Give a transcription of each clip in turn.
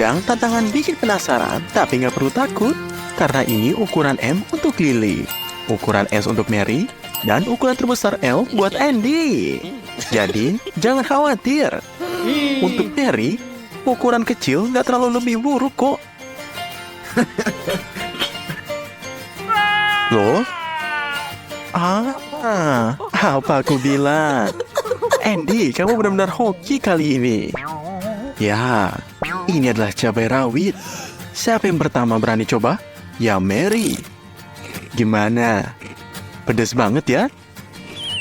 Kadang tantangan bikin penasaran, tapi nggak perlu takut. Karena ini ukuran M untuk Lily, ukuran S untuk Mary, dan ukuran terbesar L buat Andy. Jadi, jangan khawatir. Untuk Mary, ukuran kecil nggak terlalu lebih buruk kok. Loh? Apa aku bilang? Andy, kamu benar-benar hoki kali ini. Ya, ini adalah cabai rawit. Siapa yang pertama berani coba? Ya, Mary. Gimana? Pedas banget ya?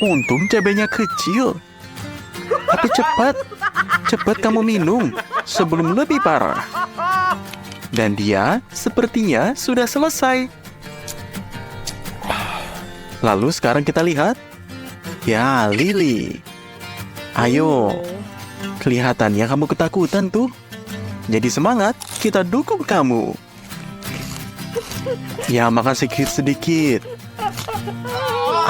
Untung cabainya kecil. Tapi cepat kamu minum sebelum lebih parah. Dan dia sepertinya sudah selesai. Lalu sekarang kita lihat. Ya, Lily. Ayo. Kelihatannya kamu ketakutan tuh. Jadi semangat, kita dukung kamu. Ya, makan sedikit-sedikit.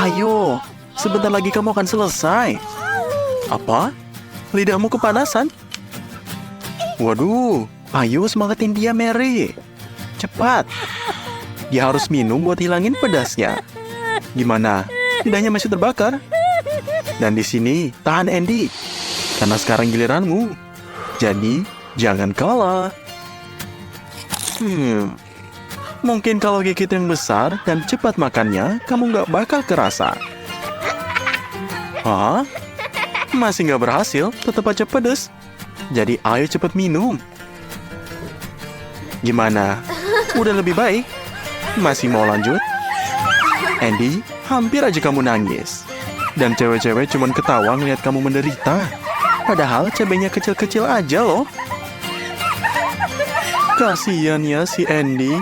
Ayo, sebentar lagi kamu akan selesai. Apa? Lidahmu kepanasan? Waduh, ayo semangatin dia, Mary. Cepat. Dia harus minum buat hilangin pedasnya. Gimana? Lidahnya masih terbakar? Dan di sini, tahan Andy. Karena sekarang giliranmu. Jadi, jangan kalah. Mungkin kalau gigit yang besar dan cepat makannya, kamu nggak bakal kerasa. Hah? Masih nggak berhasil, tetap aja pedes. Jadi ayo cepat minum. Gimana? Udah lebih baik? Masih mau lanjut? Andy, hampir aja kamu nangis. Dan cewek-cewek cuma ketawa ngeliat kamu menderita. Padahal cabenya kecil-kecil aja loh. Kasian ya si Andy.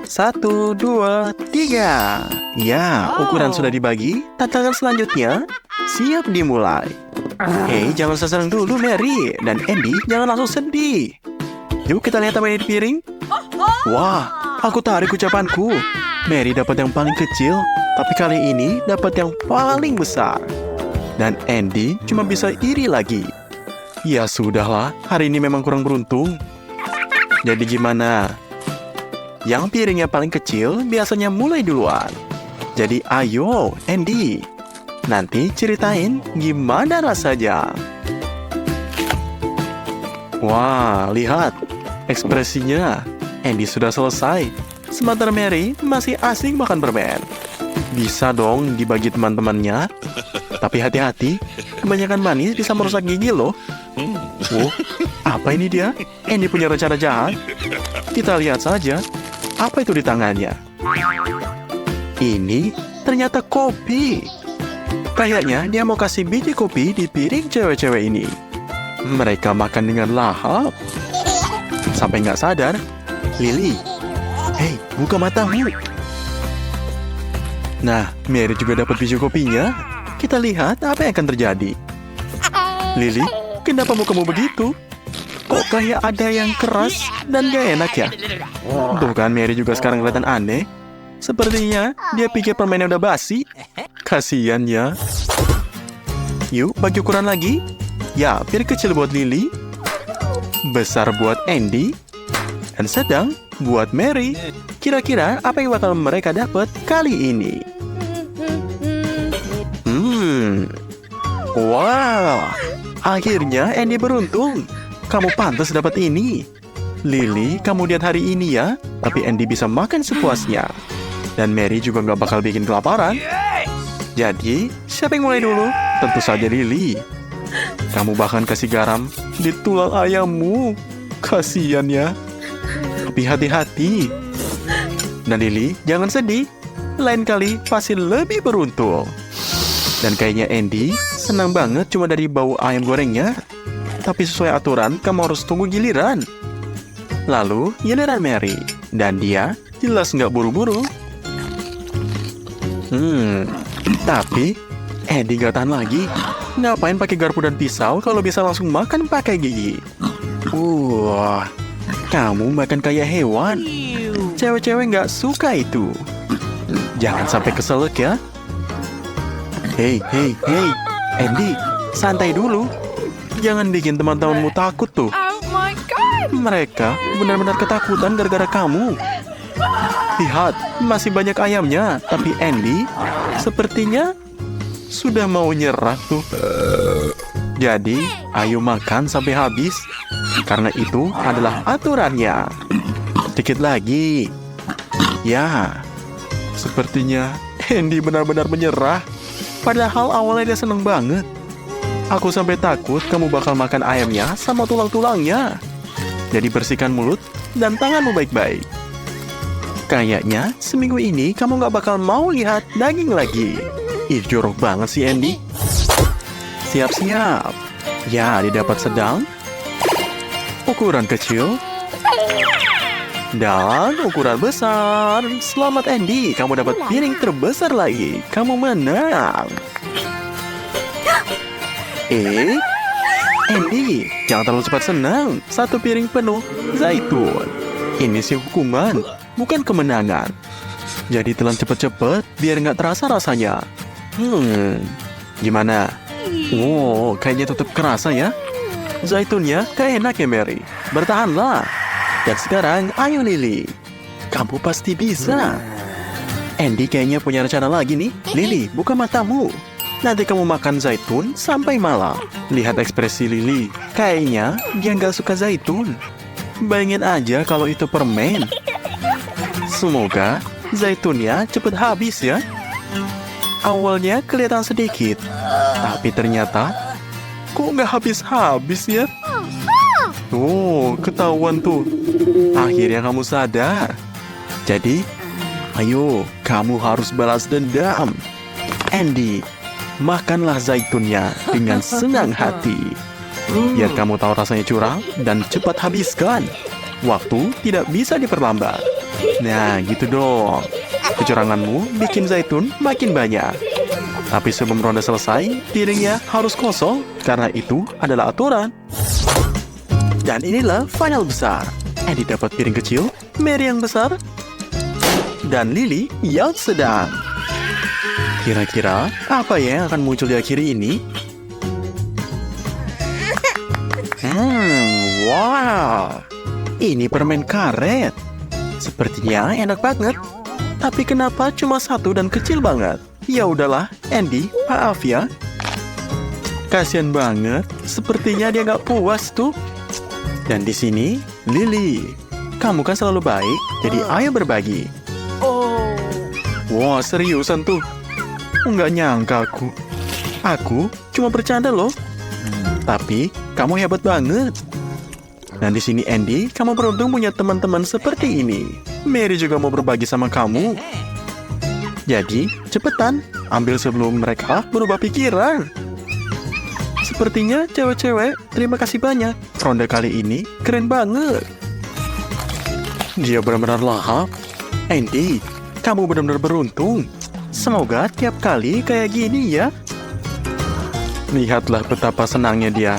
1, 2, 3. Ya, ukuran sudah dibagi. Tantangan selanjutnya siap dimulai. Hei, jangan seserang dulu Mary. Dan Andy, jangan langsung sedih. Yuk kita lihat apa yang di piring. Wah, aku tarik ucapanku. Mary dapat yang paling kecil, tapi kali ini dapat yang paling besar. Dan Andy cuma bisa iri lagi. Ya sudahlah, hari ini memang kurang beruntung. Jadi gimana? Yang piringnya paling kecil biasanya mulai duluan. Jadi ayo, Andy. Nanti ceritain gimana rasanya. Wah, lihat. Ekspresinya. Andy sudah selesai. Sementara Mary masih asing makan permen. Bisa dong dibagi teman-temannya. Tapi hati-hati, kebanyakan manis bisa merusak gigi loh. Apa ini dia? Andy punya rencana jahat. Kita lihat saja. Apa itu di tangannya? Ini ternyata kopi. Kayaknya dia mau kasih biji kopi di piring cewek-cewek ini. Mereka makan dengan lahap. Sampai nggak sadar. Lily, hei, buka matamu. Nah, Mary juga dapat biji kopinya. Kita lihat apa yang akan terjadi. Lily, kenapa mukamu begitu? Kok kayak ada yang keras dan gak enak ya? Tuh kan, Mary juga sekarang kelihatan aneh. Sepertinya dia pikir permennya udah basi. Kasian ya. Yuk, bagi ukuran lagi. Ya, piring kecil buat Lily. Besar buat Andy. Dan sedang buat Mary. Kira-kira apa yang bakal mereka dapat kali ini? Wow, akhirnya Andy beruntung. Kamu pantas dapat ini. Lily, kamu lihat hari ini ya. Tapi Andy bisa makan sepuasnya. Dan Mary juga nggak bakal bikin kelaparan. Jadi, siapa yang mulai dulu? Tentu saja Lily. Kamu bahkan kasih garam di tulang ayammu. Kasian ya. Tapi hati-hati. Dan Lily, jangan sedih. Lain kali pasti lebih beruntung. Dan kayaknya Andy senang banget cuma dari bau ayam gorengnya. Tapi sesuai aturan, kamu harus tunggu giliran. Lalu, giliran Mary. Dan dia jelas nggak buru-buru. Tapi Andy nggak tahan lagi. Ngapain pakai garpu dan pisau kalau bisa langsung makan pakai gigi? Kamu makan kayak hewan. Cewek-cewek nggak suka itu. Jangan sampai keselak ya. Hei, Andy, santai dulu. Jangan bikin teman-temanmu takut tuh. Oh my god! Mereka benar-benar ketakutan gara-gara kamu. Lihat, masih banyak ayamnya. Tapi Andy sepertinya sudah mau nyerah tuh. Jadi, ayo makan sampai habis. Karena itu adalah aturannya. Sedikit lagi. Ya, sepertinya Andy benar-benar menyerah. Padahal awalnya dia seneng banget. Aku sampai takut kamu bakal makan ayamnya sama tulang-tulangnya. Jadi bersihkan mulut dan tanganmu baik-baik. Kayaknya seminggu ini kamu gak bakal mau lihat daging lagi. Ih, jorok banget sih Andy. Siap-siap. Ya, didapat sedang. Ukuran kecil. Dan ukuran besar. Selamat Andy, kamu dapat piring terbesar lagi. Kamu menang. Andy, jangan terlalu cepat senang. Satu piring penuh zaitun. Ini sih hukuman, bukan kemenangan. Jadi telan cepet-cepet biar nggak terasa rasanya. Gimana? Wow, kayaknya tetap kerasa ya. Zaitunnya kayak enak ya Mary. Bertahanlah. Dan sekarang, ayo Lily. Kamu pasti bisa. Andy kayaknya punya rencana lagi nih. Lily, buka matamu. Nanti kamu makan zaitun sampai malam. Lihat ekspresi Lily. Kayaknya dia nggak suka zaitun. Bayangin aja kalau itu permen. Semoga zaitunnya cepet habis ya. Awalnya kelihatan sedikit. Tapi ternyata, kok nggak habis-habis ya? Oh, ketahuan tuh. Akhirnya kamu sadar. Jadi, ayo, kamu harus balas dendam. Andy, makanlah zaitunnya dengan senang hati. Biar kamu tahu rasanya curang dan cepat habiskan. Waktu tidak bisa diperlambat. Nah, gitu dong. Kecuranganmu bikin zaitun makin banyak. Tapi sebelum ronde selesai, piringnya harus kosong. Karena itu adalah aturan. Dan inilah final besar. Andy dapat piring kecil, Mary yang besar, dan Lily yang sedang. Kira-kira apa ya yang akan muncul di akhir ini? Wow. Ini permen karet. Sepertinya enak banget. Tapi kenapa cuma satu dan kecil banget? Ya udahlah, Andy, maaf ya. Kasian banget. Sepertinya dia nggak puas tuh. Dan di sini, Lily. Kamu kan selalu baik, jadi ayo berbagi. Wah, seriusan tuh. Nggak nyangka aku. Aku cuma bercanda loh. Tapi, kamu hebat banget. Dan di sini Andy, kamu beruntung punya teman-teman seperti ini. Mary juga mau berbagi sama kamu. Jadi, cepetan, ambil sebelum mereka berubah pikiran. Sepertinya cewek-cewek, terima kasih banyak. Ronde kali ini keren banget. Dia benar-benar lahap. Andy, kamu benar-benar beruntung. Semoga tiap kali kayak gini ya. Lihatlah betapa senangnya dia.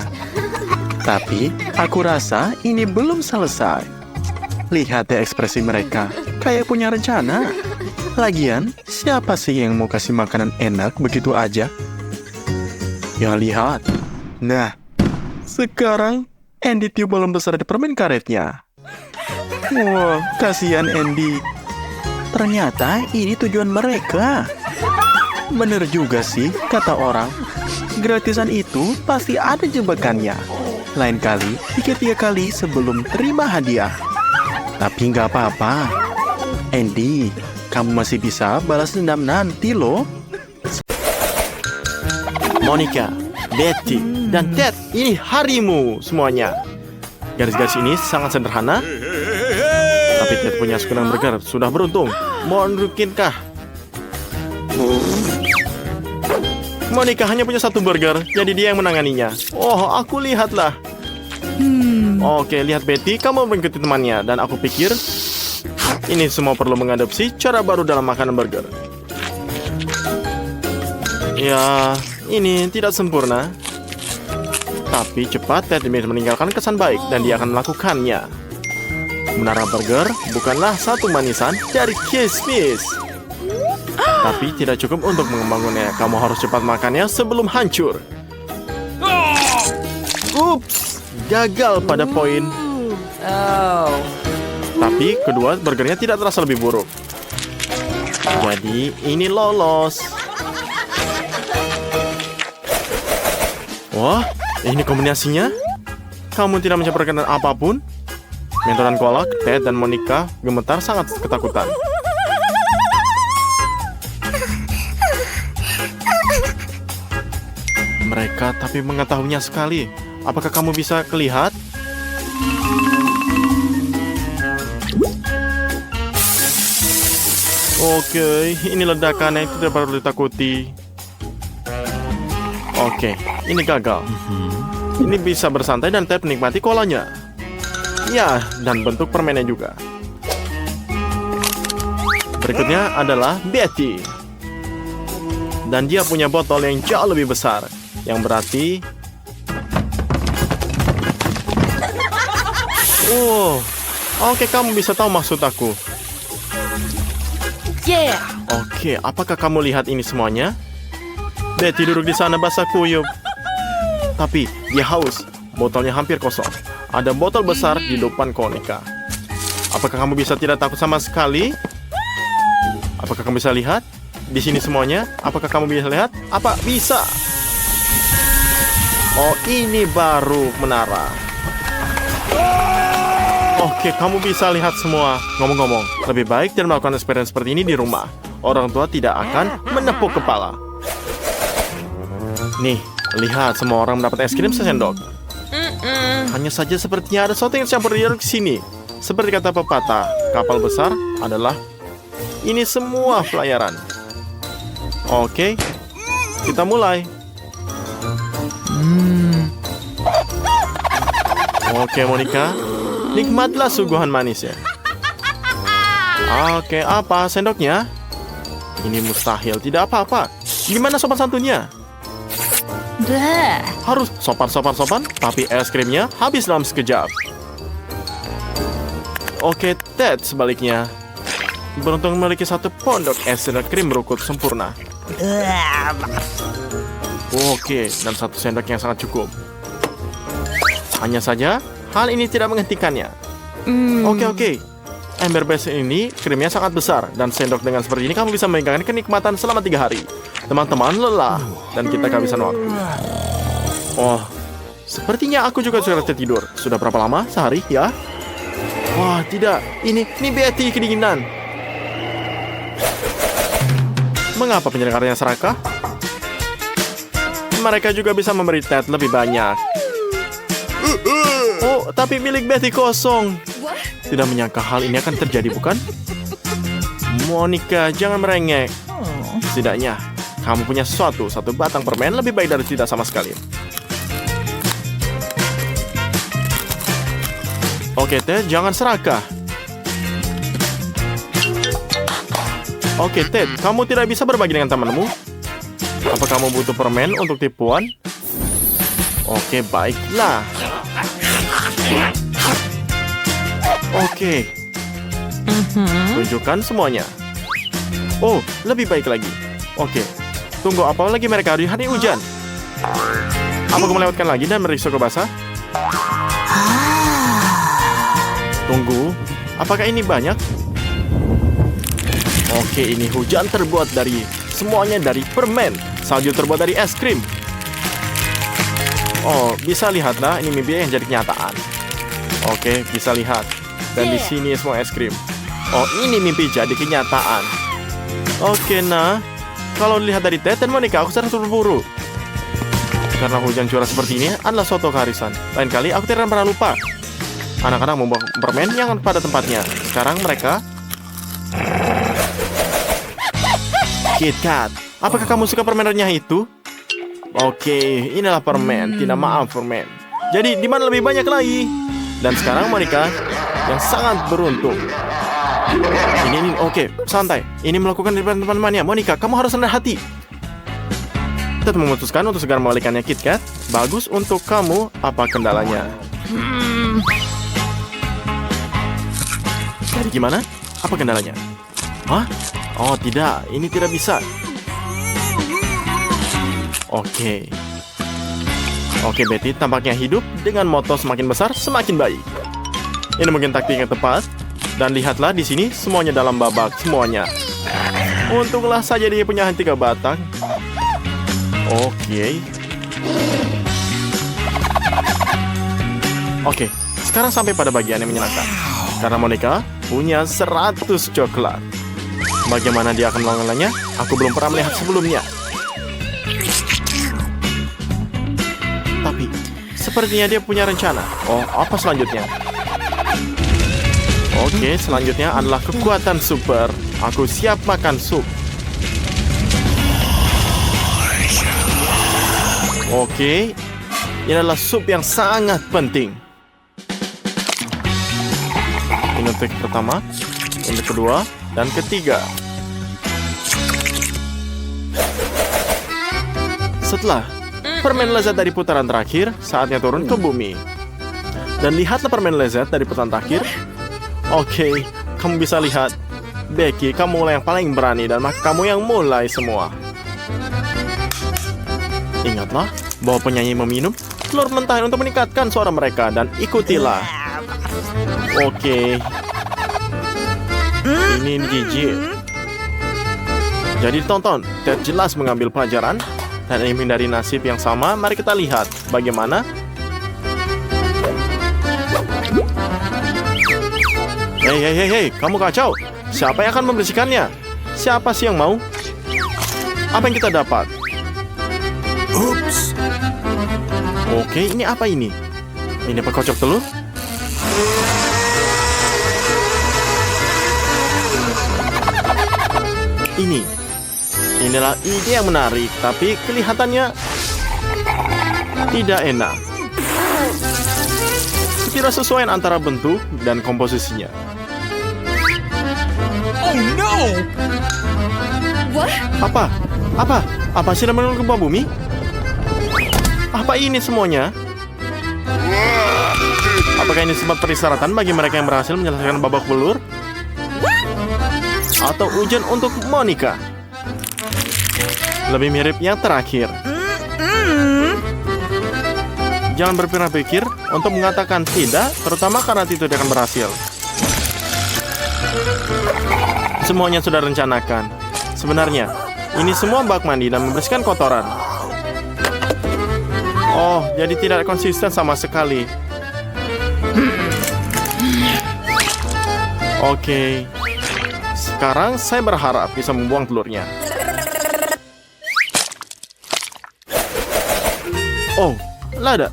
Tapi, aku rasa ini belum selesai. Lihat deh ekspresi mereka. Kayak punya rencana. Lagian, siapa sih yang mau kasih makanan enak begitu aja? Ya lihat. Nah, sekarang Andy tiup balon besar di permen karetnya. Wah, kasihan Andy. Ternyata ini tujuan mereka. Bener juga sih, kata orang. Gratisan itu pasti ada jebakannya. Lain kali, pikir 3 kali sebelum terima hadiah. Tapi nggak apa-apa. Andy, kamu masih bisa balas dendam nanti loh. Monica, Betty, dan Ted, ini harimu semuanya. Garis-garis ini sangat sederhana. Tapi Ted punya sekunang burger, sudah beruntung. Mohon rukinkah? Monica hanya punya 1 burger, jadi dia yang menanganinya. Oh, aku lihatlah. Oke, lihat Betty, kamu mengikuti temannya. Dan aku pikir, ini semua perlu mengadopsi cara baru dalam makanan burger. Ya, ini tidak sempurna. Tapi cepat Ted meninggalkan kesan baik dan dia akan melakukannya. Menara burger bukanlah satu manisan dari kismis. Tapi tidak cukup untuk mengembangkannya. Kamu harus cepat makannya sebelum hancur. Ups, gagal pada poin. Oh. Tapi kedua burgernya tidak terasa lebih buruk. Jadi ini lolos. Wah, ini kombinasinya. Kamu tidak mencampurkan apapun. Mentor dan Koala, Ted dan Monica gemetar sangat ketakutan. Mereka tapi mengetahuinya sekali. Apakah kamu bisa lihat? Oke, ini ledakan yang tidak perlu ditakuti. Oke, ini gagal. Ini bisa bersantai dan Ted menikmati kolanya. Ya, dan bentuk permennya juga. Berikutnya adalah Betty. Dan dia punya botol yang jauh lebih besar. Yang berarti... Oke, kamu bisa tahu maksud aku. Yeah. Oke, apakah kamu lihat ini semuanya? Betty duduk di sana basah kuyup. Tapi dia haus. Botolnya hampir kosong. Ada botol besar di depan Monica. Apakah kamu bisa tidak takut sama sekali? Apakah kamu bisa lihat? Di sini semuanya. Apakah kamu bisa lihat? Apa bisa? Oh, ini baru menara. Oke, kamu bisa lihat semua. Ngomong-ngomong, lebih baik tidak melakukan eksperimen seperti ini di rumah. Orang tua tidak akan menepuk kepala. Nih, lihat semua orang mendapat es krim sesendok. Hanya saja sepertinya ada sesuatu yang campur di sini. Seperti kata pepatah, kapal besar adalah ini semua pelayaran. Oke, kita mulai. Oke, Monica, nikmatlah suguhan manisnya. Oke, apa sendoknya? Ini mustahil, tidak apa-apa. Gimana sopan santunnya? Harus sopan, tapi es krimnya habis dalam sekejap. Oke, Ted sebaliknya. Beruntung memiliki satu pondok es krim berukut sempurna. Oke, dan satu sendok yang sangat cukup. Hanya saja, hal ini tidak menghentikannya. Oke. Ember base ini krimnya sangat besar. Dan sendok dengan seperti ini kamu bisa meninggalkan kenikmatan selama 3 hari. Teman-teman lelah. Dan kita kehabisan waktu. Oh, sepertinya aku juga sudah tertidur. Sudah berapa lama? Sehari, ya? Wah, tidak. Ini Betty kedinginan. Mengapa penyelenggaranya serakah? Mereka juga bisa memberi Ted lebih banyak. Oh, tapi milik Betty kosong. Tidak menyangka hal ini akan terjadi, bukan? Monica, jangan merengek. Setidaknya, kamu punya satu batang permen lebih baik dari tidak sama sekali. Oke, Ted, jangan serakah. Oke, Ted, kamu tidak bisa berbagi dengan temanmu? Apa kamu butuh permen untuk tipuan? Oke, baiklah. Oke. Tunjukkan semuanya. Oh, lebih baik lagi. Oke. Tunggu, apa lagi mereka di hari hujan? Apa kamu melewatkan lagi dan merisiko basah? Tunggu, apakah ini banyak? Oke, ini hujan terbuat dari semuanya dari permen. Salju terbuat dari es krim. Oh, bisa lihatlah ini mimpi yang jadi kenyataan. Oke, bisa lihat. Dan di sini semua es krim. Oh, ini mimpi jadi kenyataan. Oke, nah, kalau dilihat dari Ted dan Monica, aku sangat terburu. Karena hujan curah seperti ini adalah suatu keharusan. Lain kali aku tidak pernah lupa. Anak-anak membawa permen yang pada tempatnya. Sekarang mereka... Kit Kat, apakah kamu suka permen renyah itu? Oke, inilah permen. Tidak maaf, permen. Jadi, di mana lebih banyak lagi? Dan sekarang Monica yang sangat beruntung. Ini, oke, santai. Ini melakukan di depan teman-temannya. Monica, kamu harus rendah hati. Ted memutuskan untuk segera membalikannya Kit Kat. Bagus untuk kamu. Apa kendalanya? Jadi gimana? Apa kendalanya? Hah? Oh, tidak. Ini tidak bisa. Oke. Oke, Betty tampaknya hidup dengan moto semakin besar semakin baik. Ini mungkin taktik yang tepat. Dan lihatlah di sini semuanya dalam babak semuanya. Untunglah saja dia punya 3 batang. Oke, sekarang sampai pada bagian yang menyenangkan. Karena Monica punya 100 coklat. Bagaimana dia akan melakukannya? Aku belum pernah melihat sebelumnya. Tapi, sepertinya dia punya rencana. Oh, apa selanjutnya? Oke, selanjutnya adalah kekuatan super. Aku siap makan sup. Oke, ini adalah sup yang sangat penting. Ini untuk pertama, ini kedua, dan ketiga. Setelah permen lezat dari putaran terakhir, saatnya turun ke bumi. Dan lihatlah permen lezat dari putaran terakhir. Oke, kamu bisa lihat. Becky, kamu mulai yang paling berani dan maka kamu yang mulai semua. Ingatlah bahwa penyanyi meminum telur mentah untuk meningkatkan suara mereka dan ikutilah. Oke. Ini gigi. Jadi tonton, Ted jelas mengambil pelajaran dan ingin menghindari nasib yang sama. Mari kita lihat bagaimana. Hei, kamu kacau. Siapa yang akan membersihkannya? Siapa sih yang mau? Apa yang kita dapat? Ups. Oke, ini apa ini? Ini pekocok telur? Inilah ide yang menarik, tapi kelihatannya tidak enak. Ketidaksesuaian antara bentuk dan komposisinya. Oh no! What? Apa sih namanya gempa bumi? Apa ini semuanya? Apakah ini sempat persyaratan bagi mereka yang berhasil menyelesaikan babak belur? Atau ujian untuk Monica? Lebih mirip yang terakhir. Jangan berpikir-pikir untuk mengatakan tidak, terutama karena itu tidak akan berhasil. Semuanya sudah rencanakan. Sebenarnya, ini semua bak mandi dan membersihkan kotoran. Oh, jadi tidak konsisten sama sekali. Oke. Sekarang saya berharap bisa membuang telurnya. Oh, lada.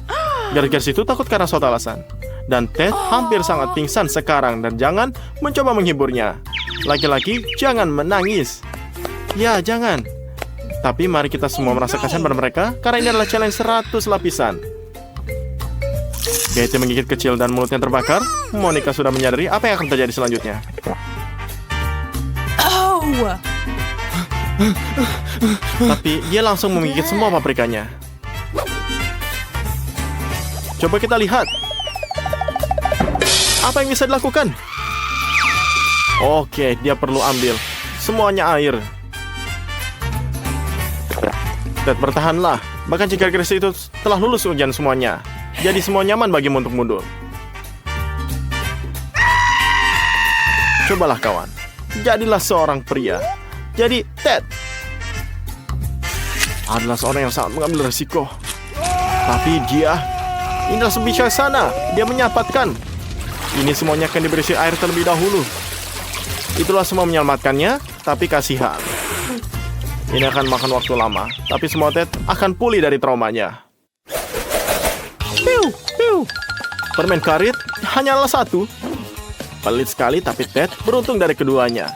Garis-garis itu takut karena suatu alasan. Dan Ted hampir sangat pingsan sekarang dan jangan mencoba menghiburnya. Laki-laki, jangan menangis. Ya, jangan. Tapi mari kita semua merasa kasihan pada mereka karena ini adalah challenge 100 lapisan. Betty menggigit kecil dan mulutnya terbakar. Monica sudah menyadari apa yang akan terjadi selanjutnya. Tapi dia langsung menggigit semua paprikanya. Coba kita lihat. Apa yang bisa dilakukan? Oke, dia perlu ambil semuanya air. Ted, bertahanlah. Bahkan jika Grace itu telah lulus ujian semuanya, jadi semua nyaman bagimu untuk mundur. Cobalah kawan, jadilah seorang pria. Jadi Ted adalah seorang yang sangat mengambil resiko. Tapi dia, inilah bijaksana. Dia menyapatkan. Ini semuanya akan diberi air terlebih dahulu. Itulah semua menyelamatkannya, tapi kasihan. Ini akan makan waktu lama, tapi semua Ted akan pulih dari traumanya. Piu, piu. Permen karet hanyalah 1. Pelit sekali, tapi Ted beruntung dari keduanya.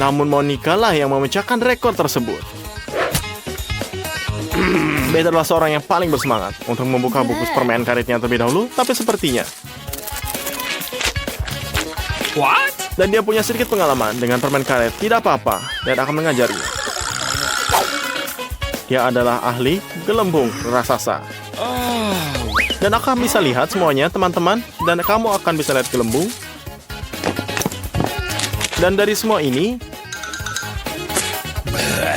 Namun Monica lah yang memecahkan rekor tersebut. Betty adalah seorang yang paling bersemangat untuk membuka buku permen karetnya terlebih dahulu, tapi sepertinya What? dan dia punya sedikit pengalaman dengan permen karet. Tidak apa-apa, dan akan mengajarnya. Dia adalah ahli gelembung raksasa. Dan aku akan bisa lihat semuanya, teman-teman. Dan kamu akan bisa lihat gelembung. Dan dari semua ini,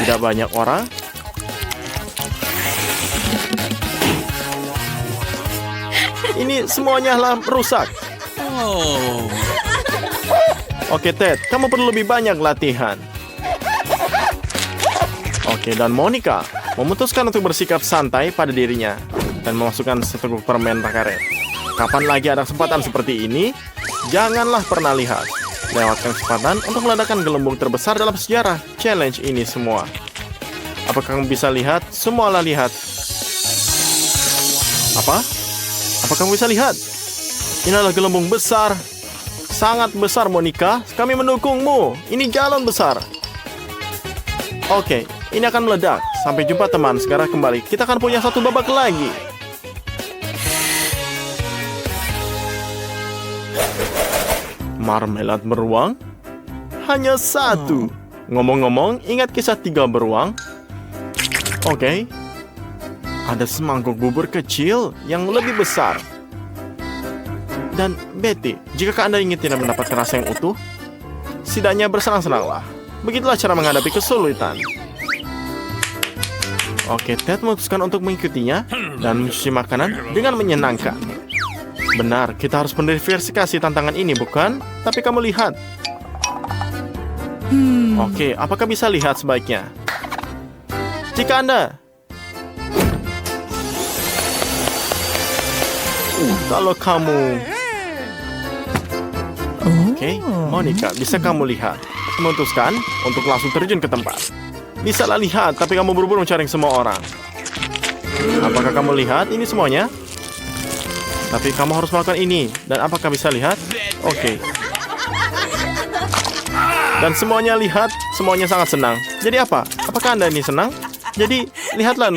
tidak banyak orang. Ini semuanya lah rusak. Oh. Oke, Ted, kamu perlu lebih banyak latihan. Oke, dan Monica memutuskan untuk bersikap santai pada dirinya dan memasukkan seteguk permen karet. Kapan lagi ada kesempatan seperti ini? Janganlah pernah lihat. Lewatkan kesempatan untuk meledakan gelembung terbesar dalam sejarah challenge ini semua. Apakah kamu bisa lihat? Semualah lihat. Apa? Apa kamu bisa lihat? Ini adalah gelembung besar. Sangat besar, Monica. Kami mendukungmu. Ini galon besar. Oke, ini akan meledak. Sampai jumpa teman. Sekarang kembali. Kita akan punya satu babak lagi. Marmelat beruang? Hanya satu. Ngomong-ngomong, ingat kisah 3 beruang? Oke. Ada semangkuk bubur kecil yang lebih besar. Dan Betty, jika Anda ingin tidak mendapatkan rasa yang utuh, setidaknya bersenang-senanglah. Begitulah cara menghadapi kesulitan. Oke, Ted memutuskan untuk mengikutinya dan mencuci makanan dengan menyenangkan. Benar, kita harus mendiversifikasi tantangan ini, bukan? Tapi kamu lihat. Oke, apakah bisa lihat sebaiknya? Jika Anda... kalau kamu... Oke, Monica, bisa kamu lihat? Memutuskan untuk langsung terjun ke tempat. Bisalah lihat, tapi kamu buru-buru mencari semua orang. Apakah kamu lihat ini semuanya? Tapi kamu harus melakukan ini. Dan apakah bisa lihat? Oke. Dan semuanya lihat, semuanya sangat senang. Jadi apa? Apakah Anda ini senang? Jadi, lihatlah.